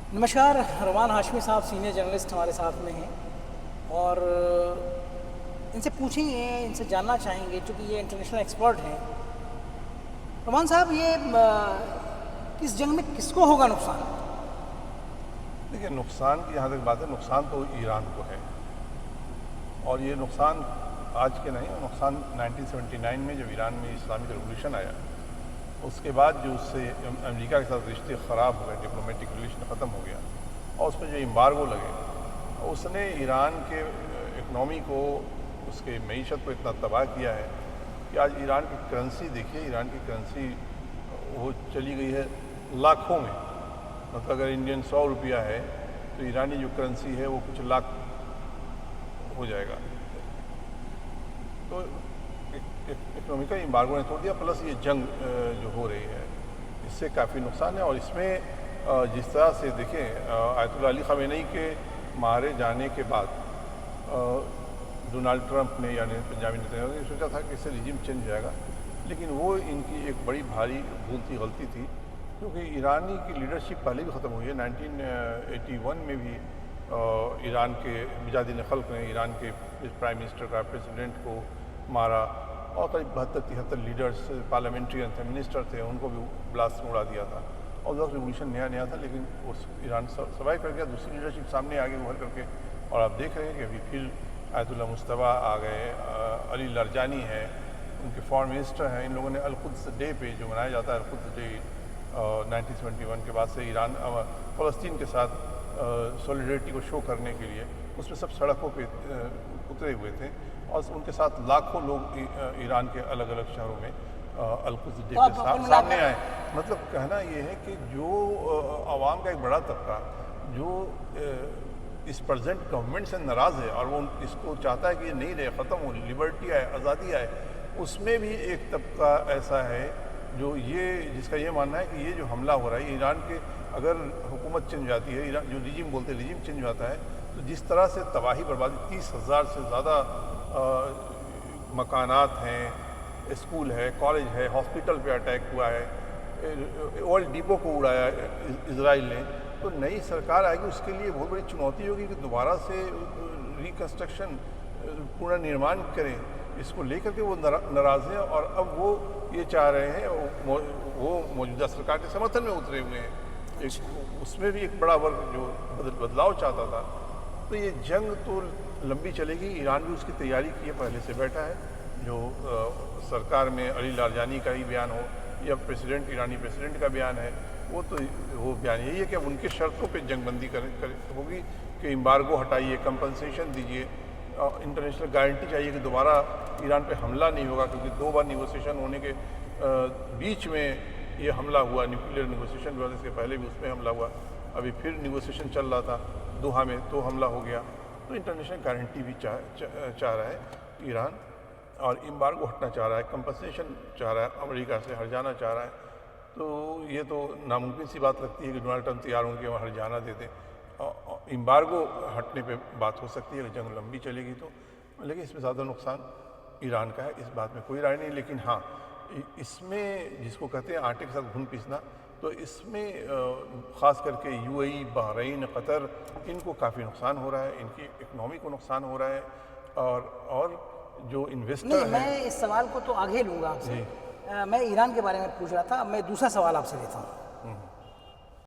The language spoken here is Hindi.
नमस्कार। रुमान हाशमी साहब सीनियर जर्नलिस्ट हमारे साथ में हैं और इनसे पूछेंगे, इनसे जानना चाहेंगे क्योंकि ये इंटरनेशनल एक्सपर्ट हैं। रुमान साहब, ये इस जंग में किसको होगा नुकसान? देखिए, नुकसान की जहाँ तक बात है, नुकसान तो ईरान को है और ये नुकसान आज के नहीं, नुकसान 1979 में जब ईरान में इस्लामिक रेवोल्यूशन आया उसके बाद जो उससे अमेरिका के साथ रिश्ते ख़राब हो गए, डिप्लोमेटिक रिलेशन ख़त्म हो गया और उस पर जो एम्बार्गो लगे उसने ईरान के इकनॉमी को, उसके मईशत को इतना तबाह किया है कि आज ईरान की करेंसी देखिए, ईरान की करेंसी वो चली गई है लाखों में। मतलब अगर इंडियन 100 रुपया है तो ईरानी जो करेंसी है वो कुछ लाख हो जाएगा। तो इकोनॉमिकल एम्बार्गो ने तोड़ दिया, प्लस ये जंग जो हो रही है इससे काफ़ी नुकसान है। और इसमें जिस तरह से देखें, आयतुल्लाह अली ख़ामेनी के मारे जाने के बाद डोनाल्ड ट्रंप ने यानी पंजाबी नेता ने सोचा था कि इससे रिजीम चेंज हो जाएगा, लेकिन वो इनकी एक बड़ी भारी भूल थी, गलती थी, क्योंकि ईरानी की लीडरशिप पहले भी ख़त्म हुई है। 1981 में भी ईरान के बिजादिन खल्क ने ईरान के प्राइम मिनिस्टर का, प्रेसिडेंट को मारा और करीब 72-73 लीडर्स, पार्लियामेंट्रियन थे, मिनिस्टर थे, उनको भी ब्लास्ट में उड़ा दिया था। और उस वक्त रिवोल्यूशन नया था, लेकिन उस ईरान सर्वाइव कर गया, दूसरी लीडरशिप सामने आगे उभर करके। और आप देख रहे हैं कि अभी फिर आयतुल्लाह मुस्तफ़ा आ गए, अली लारजानी है, उनके फॉरेन मिनिस्टर हैं। इन लोगों ने अल-कुद्स डे पे जो मनाया जाता है, अल-कुद्स डे 1971 के बाद से ईरान फ़लस्तीन के साथ सॉलिडरिटी को शो करने के लिए उसमें सब सड़कों पे उतरे हुए थे और उनके साथ लाखों लोग ईरान के अलग अलग शहरों में अल-कुद्स डे पे सामने आए। मतलब कहना ये है कि जो आवाम का एक बड़ा तबका जो इस प्रेजेंट गवर्नमेंट से नाराज़ है और वो इसको चाहता है कि ये नहीं रहे, ख़त्म हो, लिबर्टी आए, आज़ादी आए, उसमें भी एक तबका ऐसा है जो जिसका ये मानना है कि ये जो हमला हो रहा है ईरान के, अगर हुकूमत चेंज जाती है, ईरान जो रिजीम बोलते हैं रिजीम चेंज जाता है, तो जिस तरह से तबाही बर्बादी, 30,000 से ज़्यादा मकानात हैं, स्कूल है, कॉलेज है, हॉस्पिटल पे अटैक हुआ है, ऑयल डिपो को उड़ाया इजराइल ने, तो नई सरकार आएगी उसके लिए बहुत बड़ी चुनौती होगी कि दोबारा से रिकन्स्ट्रक्शन, पुनर्निर्माण करें। इसको लेकर के वो नाराज़ हैं और अब वो ये चाह रहे हैं, वो मौजूदा सरकार के समर्थन में उतरे हुए हैं। उसमें भी एक बड़ा वर्ग जो बदलाव चाहता था। तो ये जंग तो लंबी चलेगी, ईरान भी उसकी तैयारी की है, पहले से बैठा है। जो सरकार में अली लारजानी का ही बयान हो या ईरानी प्रेसिडेंट का बयान है, वो बयान यही है कि अब उनके शर्तों पे जंगबंदी होगी कि एम्बार्गो हटाइए, कंपनसेशन दीजिए, इंटरनेशनल गारंटी चाहिए कि दोबारा ईरान पे हमला नहीं होगा, क्योंकि 2 बार निगोसिएशन होने के बीच में ये हमला हुआ, न्यूक्लियर निगोसिएशन हुआ, इसके पहले भी उसमें हमला हुआ, अभी फिर निगोसिएशन चल रहा था दोहा में, तो हमला हो गया। तो इंटरनेशनल गारंटी भी चाह रहा है ईरान और एम्बार्गो हटना चाह रहा है, कंपनसेशन चाह रहा है, अमेरिका से हट जाना चाह रहा है। तो ये तो नामुमकिन सी बात लगती है कि डोनाल्ड ट्रंप तैयार होंगे वहाँ हट जाना दे दें। एम्बार्गो हटने पे बात हो सकती है कि जंग लंबी चलेगी तो, लेकिन इसमें ज़्यादा नुकसान ईरान का है, इस बात में कोई राय नहीं। लेकिन हाँ, इसमें जिसको कहते हैं आटे के साथ घुन पीसना, तो इसमें ख़ास करके यूएई, बहरीन, कतर, इनको काफ़ी नुकसान हो रहा है, इनकी इकनॉमी को नुकसान हो रहा है। और जो इन्वेस्टर हैं, मैं इस सवाल को तो आगे लूँगा आपसे, मैं ईरान के बारे में पूछ रहा था, अब मैं दूसरा सवाल आपसे लेता हूँ।